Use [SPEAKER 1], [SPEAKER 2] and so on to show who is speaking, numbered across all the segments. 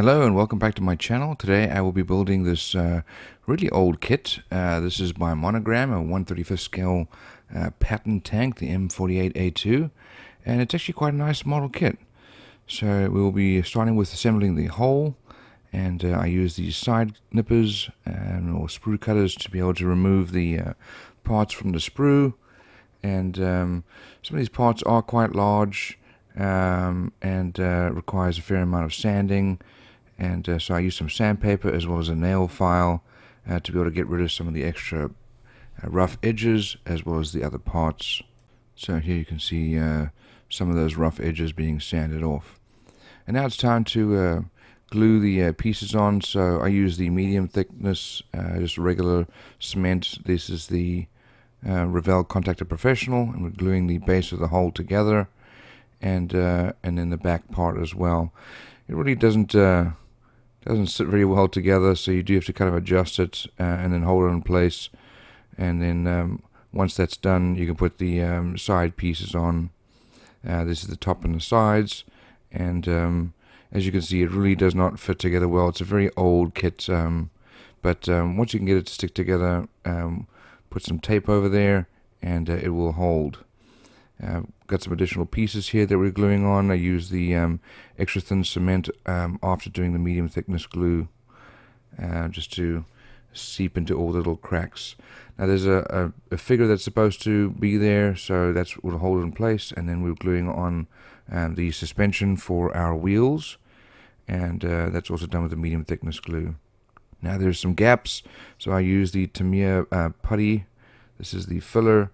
[SPEAKER 1] Hello and welcome back to my channel. Today I will be building this really old kit. This is by Monogram, a 1/35th scale Patton tank, the M48A2, and it's actually quite a nice model kit. So we will be starting with assembling the hull, and I use these side nippers or sprue cutters to be able to remove the parts from the sprue. And some of these parts are quite large and requires a fair amount of sanding. And so I use some sandpaper as well as a nail file to be able to get rid of some of the extra rough edges as well as the other parts. So here you can see some of those rough edges being sanded off. And now it's time to glue the pieces on. So I use the medium thickness, just regular cement. This is the Revell Contactor Professional, and we're gluing the base of the hull together, and then the back part as well. It really doesn't sit very well together, so you do have to kind of adjust it and then hold it in place. And then once that's done, you can put the side pieces on. This is the top and the sides, and as you can see, it really does not fit together well. It's a very old kit, but once you can get it to stick together, put some tape over there and it will hold. Got some additional pieces here that we're gluing on. I use the extra thin cement after doing the medium thickness glue, just to seep into all the little cracks. Now there's a figure that's supposed to be there, so that's what will hold it in place. And then we're gluing on the suspension for our wheels, and that's also done with the medium thickness glue. Now there's some gaps, so I use the Tamiya putty. This is the filler,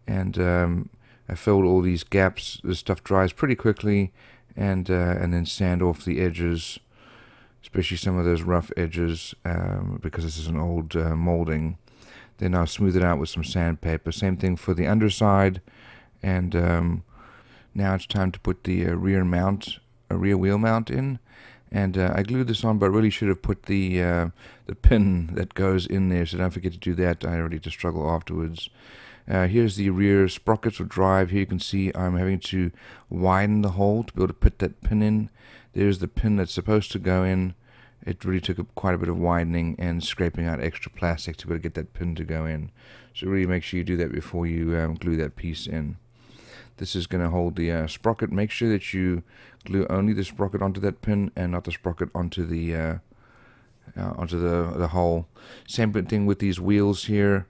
[SPEAKER 1] and I filled all these gaps. This stuff dries pretty quickly, and then sand off the edges, especially some of those rough edges, because this is an old molding. Then I'll smooth it out with some sandpaper. Same thing for the underside, and now it's time to put the rear wheel mount in. And I glued this on, but I really should have put the pin that goes in there, so don't forget to do that. I already to struggle afterwards. Here's the rear sprockets or drive. Here you can see I'm having to widen the hole to be able to put that pin in. There's the pin that's supposed to go in. It really took quite a bit of widening and scraping out extra plastic to be able to get that pin to go in. So really make sure you do that before you glue that piece in. This is going to hold the sprocket. Make sure that you glue only the sprocket onto that pin and not the sprocket onto the hole. Same thing with these wheels here.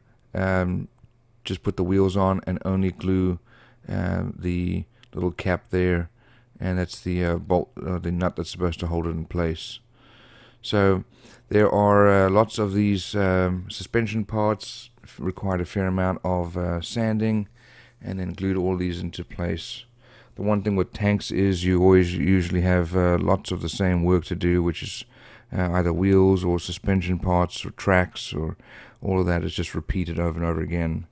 [SPEAKER 1] Just put the wheels on and only glue the little cap there, and that's the bolt, the nut that's supposed to hold it in place. So there are lots of these suspension parts, required a fair amount of sanding, and then glued all these into place. The one thing with tanks is you always usually have lots of the same work to do, which is either wheels or suspension parts or tracks, or all of that is just repeated over and over again.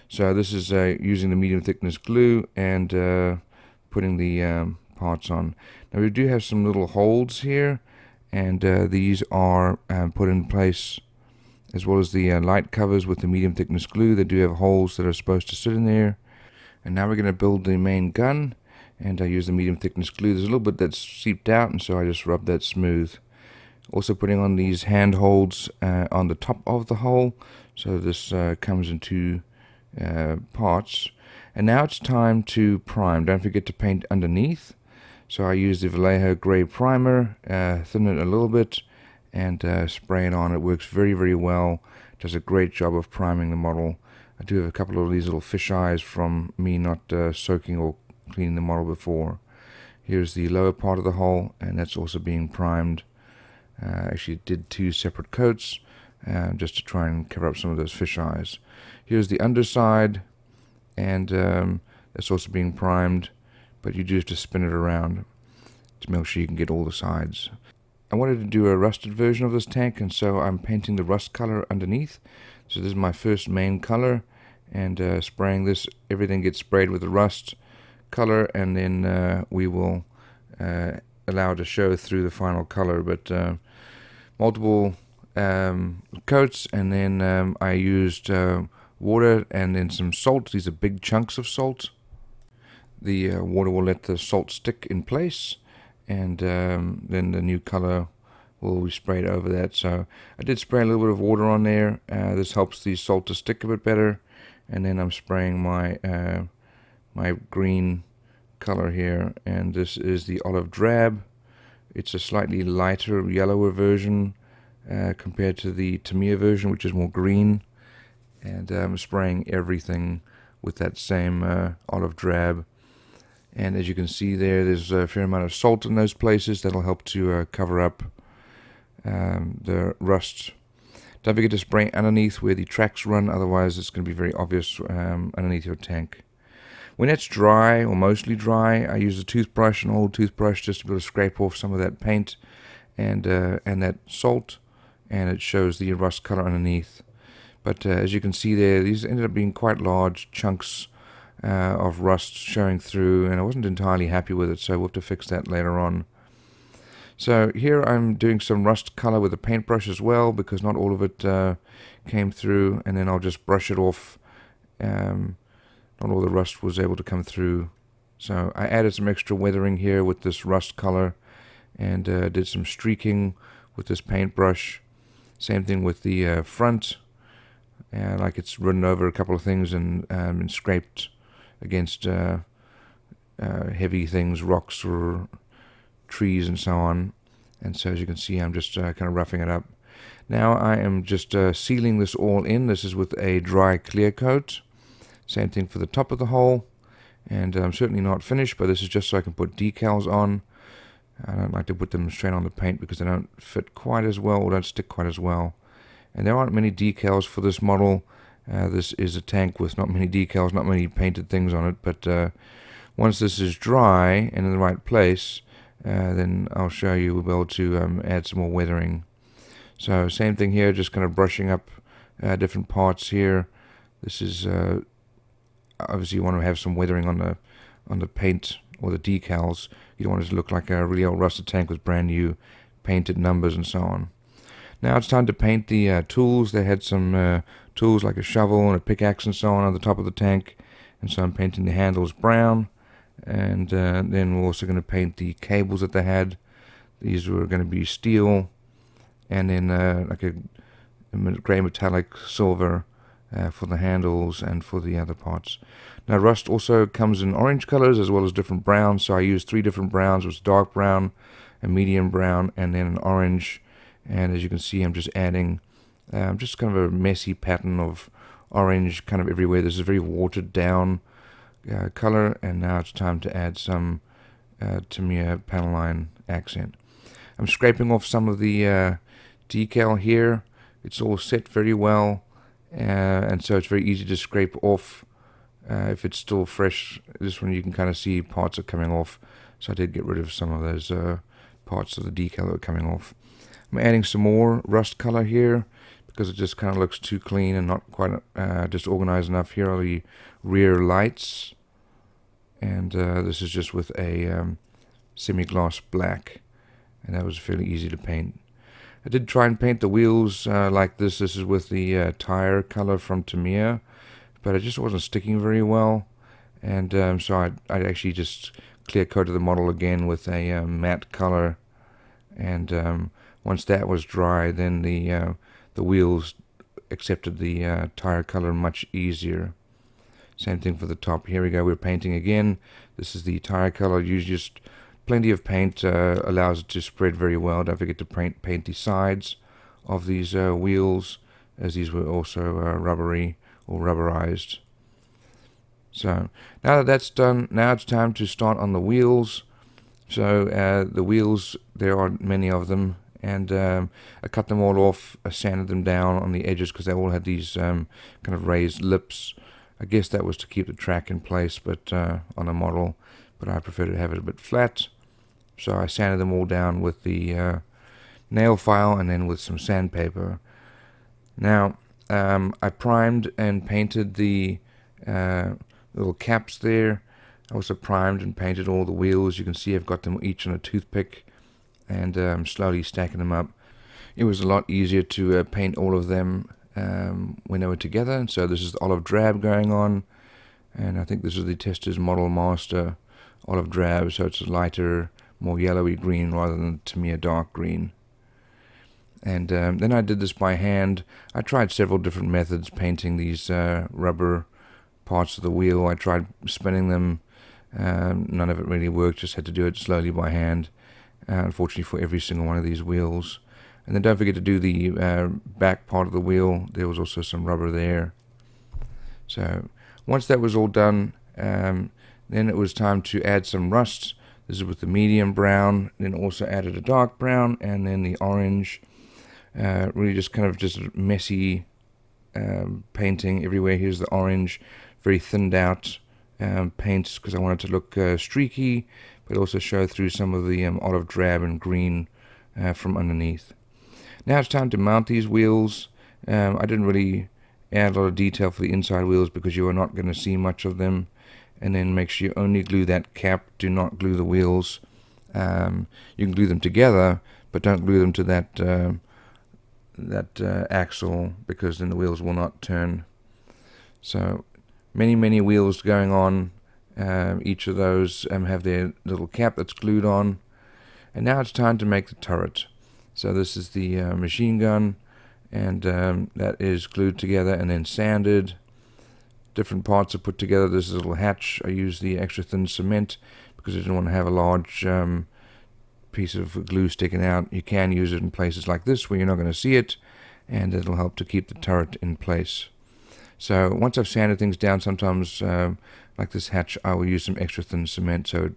[SPEAKER 1] So this is using the medium thickness glue and putting the parts on. Now we do have some little holes here, and these are put in place, as well as the light covers with the medium thickness glue. They do have holes that are supposed to sit in there. And now we're going to build the main gun, and I use the medium thickness glue. There's a little bit that's seeped out, and so I just rub that smooth. Also putting on these handholds on the top of the hull, so this comes in two parts. And now it's time to prime. Don't forget to paint underneath. So I use the Vallejo gray primer, thin it a little bit, and spray it on. It works very, very well. Does a great job of priming the model. I do have a couple of these little fish eyes from me not soaking or cleaning the model before. Here's the lower part of the hull, and that's also being primed. Actually did two separate coats just to try and cover up some of those fish eyes. Here's the underside, and that's also being primed, but you do have to spin it around to make sure you can get all the sides. I wanted to do a rusted version of this tank, and so I'm painting the rust color underneath. So this is my first main color, and spraying this, everything gets sprayed with the rust color, and then we will allow it to show through the final color. But multiple coats, and then I used water and then some salt. These are big chunks of salt. The water will let the salt stick in place, and then the new color will be sprayed over that. So I did spray a little bit of water on there. This helps the salt to stick a bit better. And then I'm spraying my my green color here, and this is the olive drab. It's a slightly lighter, yellower version compared to the Tamiya version, which is more green. And I'm spraying everything with that same olive drab. And as you can see there's a fair amount of salt in those places. That'll help to cover up the rust. Don't forget to spray underneath where the tracks run, otherwise it's going to be very obvious underneath your tank. When it's dry, or mostly dry, I use a toothbrush, an old toothbrush, just to be able to scrape off some of that paint and that salt, and it shows the rust color underneath. But as you can see there, these ended up being quite large chunks of rust showing through, and I wasn't entirely happy with it, so we'll have to fix that later on. So here I'm doing some rust color with a paintbrush as well, because not all of it came through, and then I'll just brush it off. Not all the rust was able to come through. So I added some extra weathering here with this rust color, and did some streaking with this paintbrush. Same thing with the front, like it's run over a couple of things and scraped against heavy things, rocks or trees and so on. And so as you can see, I'm just kind of roughing it up. Now I am just sealing this all in. This is with a dry clear coat. Same thing for the top of the hole. And I'm certainly not finished, but this is just so I can put decals on. I don't like to put them straight on the paint because they don't fit quite as well, or don't stick quite as well. And there aren't many decals for this model. This is a tank with not many decals, not many painted things on it. But once this is dry and in the right place, then I'll show you. We'll be able to add some more weathering. So same thing here, just kind of brushing up different parts here. This is obviously you want to have some weathering on the paint or the decals. You don't want it to look like a really old rusted tank with brand new painted numbers and so on. Now it's time to paint the tools. They had some tools like a shovel and a pickaxe and so on the top of the tank, and so I'm painting the handles brown. And then we're also going to paint the cables that they had. These were going to be steel, and then like a grey metallic silver for the handles and for the other parts. Now rust also comes in orange colors as well as different browns, so I used 3 different browns. It was dark brown, a medium brown, and then an orange. And as you can see, I'm just adding just kind of a messy pattern of orange kind of everywhere. This is a very watered down color, and now it's time to add some Tamiya panel line accent. I'm scraping off some of the decal here. It's all set very well, and so it's very easy to scrape off if it's still fresh. This one you can kind of see parts are coming off, so I did get rid of some of those parts of the decal that were coming off. I'm adding some more rust color here because it just kind of looks too clean and not quite just organized enough. Here are the rear lights, and this is just with a semi-gloss black, and that was fairly easy to paint. I did try and paint the wheels like this. This is with the tire color from Tamiya, but it just wasn't sticking very well, and so I actually just clear coated the model again with a matte color, and once that was dry, then the wheels accepted the tire color much easier. Same thing for the top. Here we go, we're painting again. This is the tire color. Use just plenty of paint, allows it to spread very well. Don't forget to paint the sides of these wheels, as these were also rubbery or rubberized. So now that that's done, now it's time to start on the wheels. So the wheels, there are many of them, and I cut them all off. I sanded them down on the edges because they all had these kind of raised lips. I guess that was to keep the track in place, but on a model, but I prefer to have it a bit flat. So I sanded them all down with the nail file and then with some sandpaper. Now I primed and painted the little caps there. I also primed and painted all the wheels. You can see I've got them each on a toothpick, and I'm slowly stacking them up. It was a lot easier to paint all of them when they were together. And so this is the olive drab going on, and I think this is the Tester's Model Master olive drab, so it's a lighter, more yellowy green rather than Tamiya dark green. And then I did this by hand. I tried several different methods painting these rubber parts of the wheel. I tried spinning them. None of it really worked. Just had to do it slowly by hand, unfortunately, for every single one of these wheels. And then don't forget to do the back part of the wheel. There was also some rubber there. So once that was all done, then it was time to add some rust. This is with the medium brown, then also added a dark brown, and then the orange. Really just kind of just messy painting everywhere. Here's the orange, very thinned out paints, because I wanted to look streaky, but also show through some of the olive drab and green from underneath. Now it's time to mount these wheels. I didn't really add a lot of detail for the inside wheels because you are not going to see much of them. And then make sure you only glue that cap. Do not glue the wheels. You can glue them together, but don't glue them to that axle, because then the wheels will not turn. So many wheels going on. Each of those have their little cap that's glued on. And now it's time to make the turret. So this is the machine gun, and that is glued together and then sanded. Different parts are put together. This is a little hatch. I used the extra thin cement because I didn't want to have a large piece of glue sticking out. You can use it in places like this where you're not going to see it, and it'll help to keep the turret in place. So once I've sanded things down, sometimes like this hatch, I will use some extra thin cement so it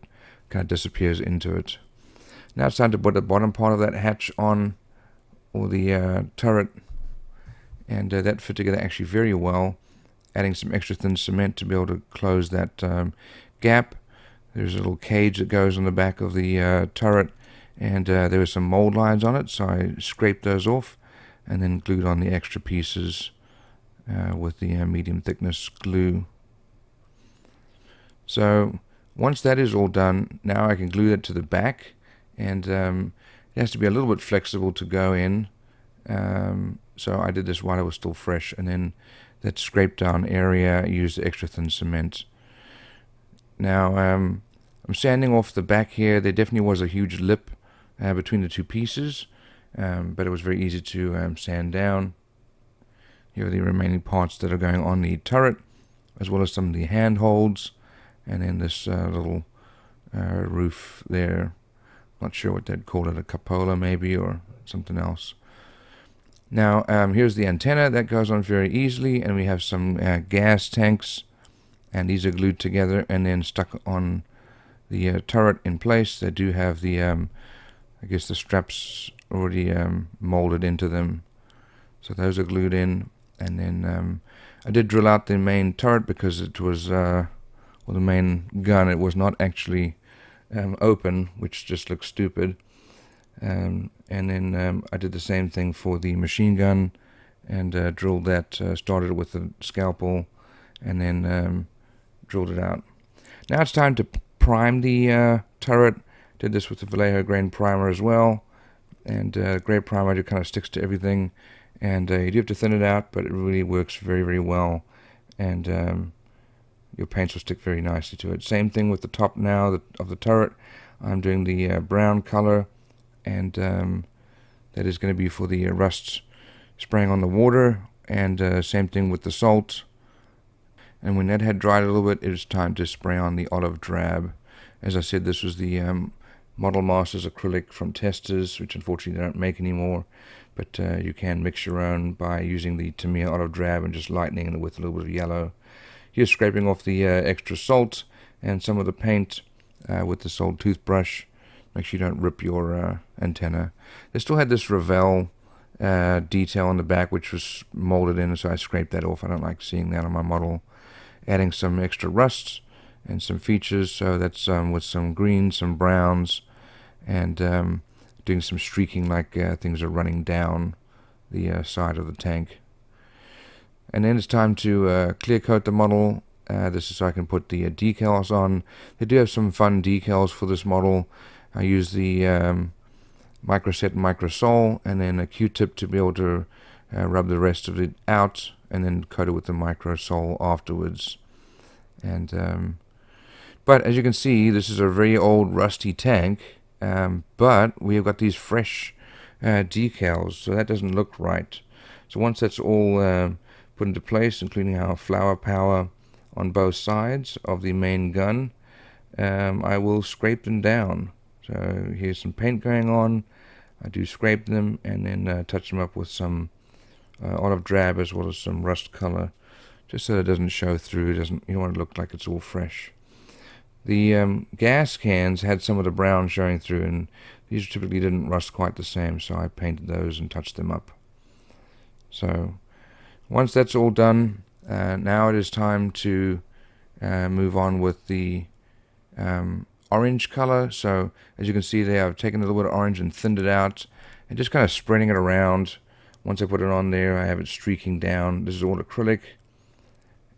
[SPEAKER 1] kind of disappears into it. Now it's time to put the bottom part of that hatch on, or the turret, and that fit together actually very well. Adding some extra thin cement to be able to close that gap. There's a little cage that goes on the back of the turret, and there were some mold lines on it, so I scraped those off and then glued on the extra pieces with the medium thickness glue. So once that is all done, now I can glue that to the back, and it has to be a little bit flexible to go in. So I did this while it was still fresh, and then that scraped down area, I used the extra thin cement. Now I'm sanding off the back here. There definitely was a huge lip between the two pieces, but it was very easy to sand down. Here are the remaining parts that are going on the turret, as well as some of the handholds, and then this little roof there. Not sure what they'd call it, a cupola maybe, or something else. Now here's the antenna that goes on very easily, and we have some gas tanks, and these are glued together and then stuck on the turret in place. They do have the I guess the straps already molded into them, so those are glued in. And then I did drill out the main turret because it was the main gun, it was not actually open, which just looks stupid. And then I did the same thing for the machine gun, and drilled that, started with the scalpel, and then drilled it out. Now it's time to prime the turret. Did this with the Vallejo grain primer as well, and gray primer just kind of sticks to everything, and you do have to thin it out, but it really works very well, and your paints will stick very nicely to it. Same thing with the top now of the turret. I'm doing the brown color, and that is going to be for the rust spraying on the water, and same thing with the salt. And when that had dried a little bit, it was time to spray on the olive drab. As I said, this was the Model Masters acrylic from Testers, which unfortunately they don't make anymore, but you can mix your own by using the Tamiya olive drab and just lightening it with a little bit of yellow. Here's scraping off the extra salt and some of the paint with the salt toothbrush. Make sure you don't rip your antenna. They still had this Revell detail on the back, which was molded in, so I scraped that off. I don't like seeing that on my model. Adding some extra rust and some features, so that's with some greens, some browns, and doing some streaking like things are running down the side of the tank. And then it's time to clear coat the model. This is so I can put the decals on. They do have some fun decals for this model. I use the Microset and Microsol, and then a Q-tip to be able to rub the rest of it out, and then coat it with the Microsol afterwards. And but as you can see, this is a very old rusty tank, but we have got these fresh decals, so that doesn't look right. So once that's all put into place, including our flower power on both sides of the main gun, I will scrape them down. So here's some paint going on. I do scrape them and then touch them up with some olive drab as well as some rust color, just so it doesn't show through. You don't want it to look like it's all fresh. The gas cans had some of the brown showing through, and these typically didn't rust quite the same, so I painted those and touched them up. So once that's all done, now it is time to move on with the orange color. So as you can see there, I've taken a little bit of orange and thinned it out and just kind of spreading it around. Once I put it on there, I have it streaking down. This is all acrylic,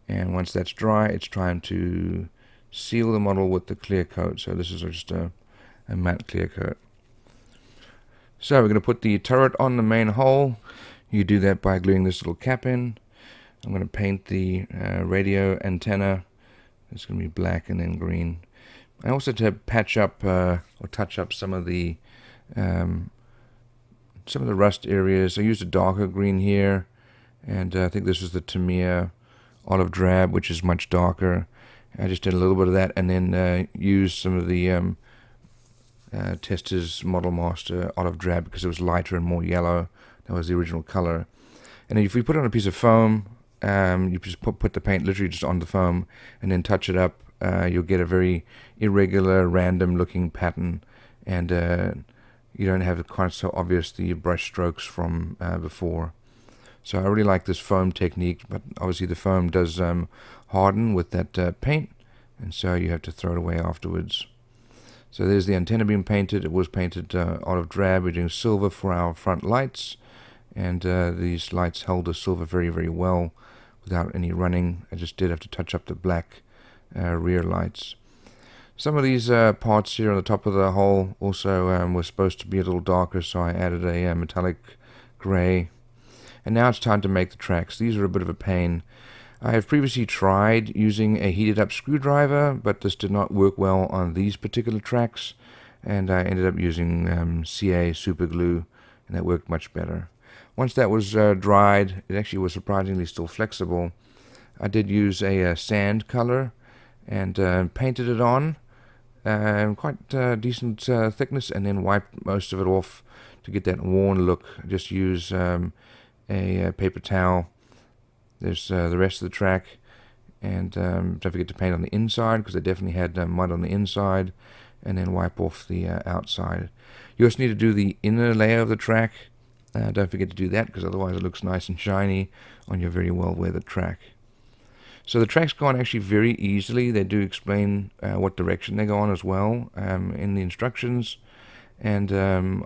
[SPEAKER 1] and once that's dry, it's time to seal the model with the clear coat. So this is just a matte clear coat. So we're going to put the turret on the main hull. You do that by gluing this little cap in. I'm going to paint the radio antenna. It's going to be black and then green. I also to patch up or touch up some of the rust areas. I used a darker green here, and I think this is the Tamiya olive drab, which is much darker. I just did a little bit of that, and then used some of the Testors Model Master olive drab because it was lighter and more yellow. That was the original color. And if we put it on a piece of foam, you just put the paint literally just on the foam and then touch it up. You'll get a very irregular, random-looking pattern, and you don't have quite so obvious the brush strokes from before. So I really like this foam technique, but obviously the foam does harden with that paint, and so you have to throw it away afterwards. So there's the antenna being painted. It was painted olive drab. We're doing silver for our front lights, and these lights held the silver very, very well without any running. I just did have to touch up the black rear lights. Some of these parts here on the top of the hull also were supposed to be a little darker, so I added a metallic gray. And now it's time to make the tracks. These are a bit of a pain. I have previously tried using a heated up screwdriver, but this did not work well on these particular tracks, and I ended up using CA super glue, and that worked much better. Once that was dried, it actually was surprisingly still flexible. I did use a sand color and painted it on, quite decent thickness, and then wiped most of it off to get that worn look. Just use a paper towel. There's the rest of the track, and don't forget to paint on the inside because they definitely had mud on the inside, and then wipe off the outside. You also need to do the inner layer of the track. Don't forget to do that because otherwise it looks nice and shiny on your very well weathered track. So the tracks go on actually very easily. They do explain what direction they go on as well in the instructions, and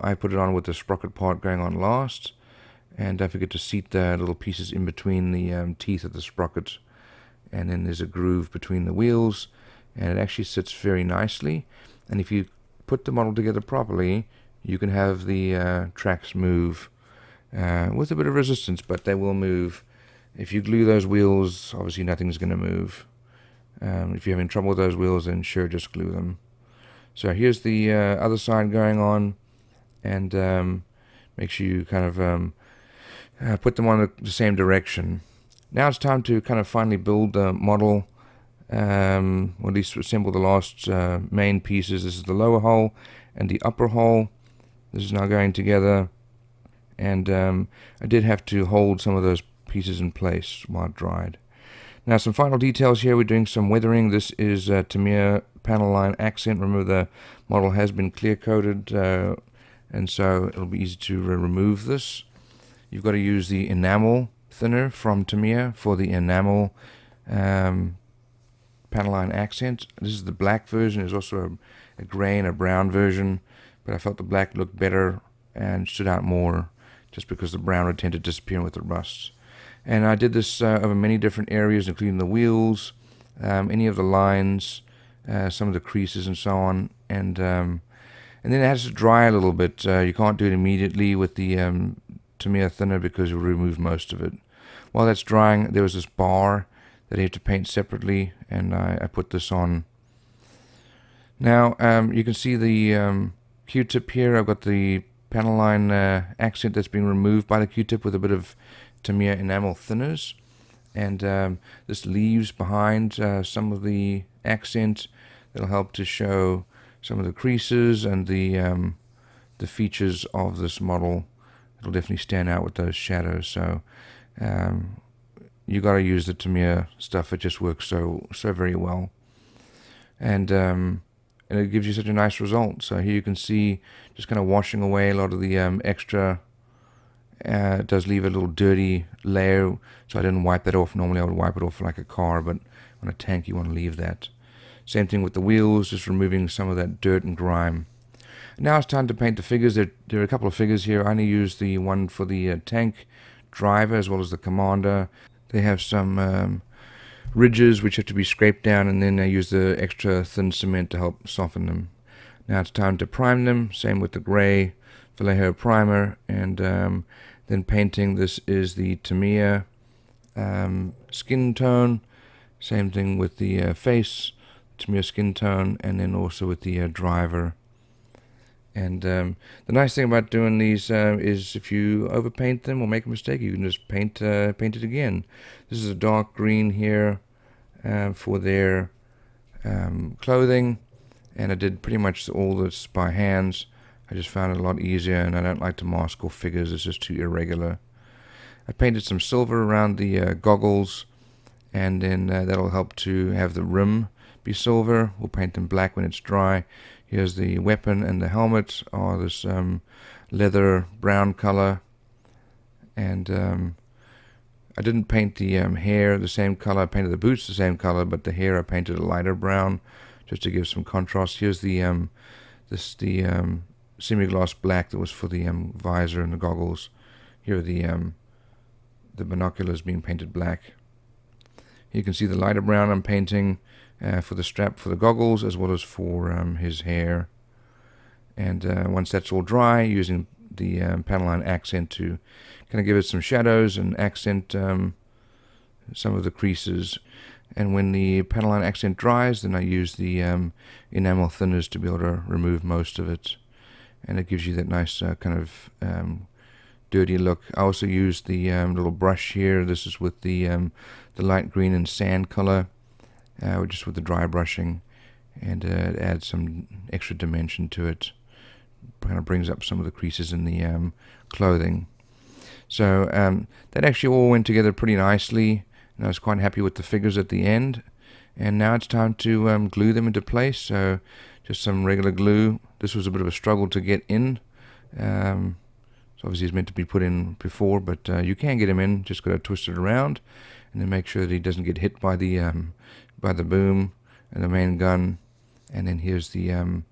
[SPEAKER 1] I put it on with the sprocket part going on last. And don't forget to seat the little pieces in between the teeth of the sprocket. And then there's a groove between the wheels, and it actually sits very nicely. And if you put the model together properly, you can have the tracks move with a bit of resistance, but they will move. If you glue those wheels, obviously nothing's going to move. If you're having trouble with those wheels, then sure, just glue them. So here's the other side going on, and make sure you kind of put them on the same direction. Now it's time to kind of finally build the model, or at least assemble the last main pieces. This is the lower hull and the upper hull. This is now going together, and I did have to hold some of those pieces in place while it dried. Now some final details here. We're doing some weathering. This is Tamiya panel line accent. Remember, the model has been clear coated, and so it'll be easy to remove this. You've got to use the enamel thinner from Tamiya for the enamel panel line accent. This is the black version. There's also a gray and a brown version, but I felt the black looked better and stood out more just because the brown would tend to disappear with the rust. And I did this over many different areas, including the wheels, any of the lines, some of the creases and so on. And then it has to dry a little bit. You can't do it immediately with the Tamiya thinner because you'll remove most of it. While that's drying, there was this bar that I had to paint separately, and I put this on. Now you can see the Q-tip here. I've got the panel line accent that's been removed by the Q-tip with a bit of Tamiya enamel thinners. And this leaves behind some of the accent that'll help to show some of the creases and the features of this model. It'll definitely stand out with those shadows. So you got to use the Tamiya stuff. It just works so very well, and it gives you such a nice result. So here you can see just kind of washing away a lot of the extra. It does leave a little dirty layer, so I didn't wipe that off. Normally I would wipe it off like a car, but on a tank you want to leave that. Same thing with the wheels, just removing some of that dirt and grime. Now it's time to paint the figures. There are a couple of figures here. I only used the one for the tank driver as well as the commander. They have some ridges which have to be scraped down, and then I use the extra thin cement to help soften them. Now it's time to prime them. Same with the gray Vallejo primer, and then painting. This is the Tamiya skin tone. Same thing with the face, Tamiya skin tone, and then also with the driver. And the nice thing about doing these is if you overpaint them or make a mistake, you can just paint it again. This is a dark green here for their clothing, and I did pretty much all this by hands. I just found it a lot easier, and I don't like to mask off figures. It's just too irregular. I painted some silver around the goggles, and then that'll help to have the rim be silver. We'll paint them black when it's dry. Here's the weapon and the helmet are this leather brown color, and I didn't paint the hair the same color. I painted the boots the same color, but the hair I painted a lighter brown just to give some contrast. Here's the semi-gloss black that was for the visor and the goggles. Here are the binoculars being painted black. You can see the lighter brown I'm painting for the strap for the goggles as well as for his hair. And once that's all dry, using the panel line accent to kind of give it some shadows and accent some of the creases. And when the panel line accent dries, then I use the enamel thinners to be able to remove most of it. And it gives you that nice kind of dirty look. I also used the little brush here. This is with the light green and sand color, just with the dry brushing, and it adds some extra dimension to it. Kind of brings up some of the creases in the clothing. So that actually all went together pretty nicely, and I was quite happy with the figures at the end. And now it's time to glue them into place. So just some regular glue. This was a bit of a struggle to get in. So obviously it's meant to be put in before, but you can get him in. Just got to twist it around, and then make sure that he doesn't get hit by the boom and the main gun. And then here's the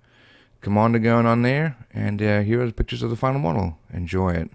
[SPEAKER 1] commander going on there, and here are the pictures of the final model. Enjoy it.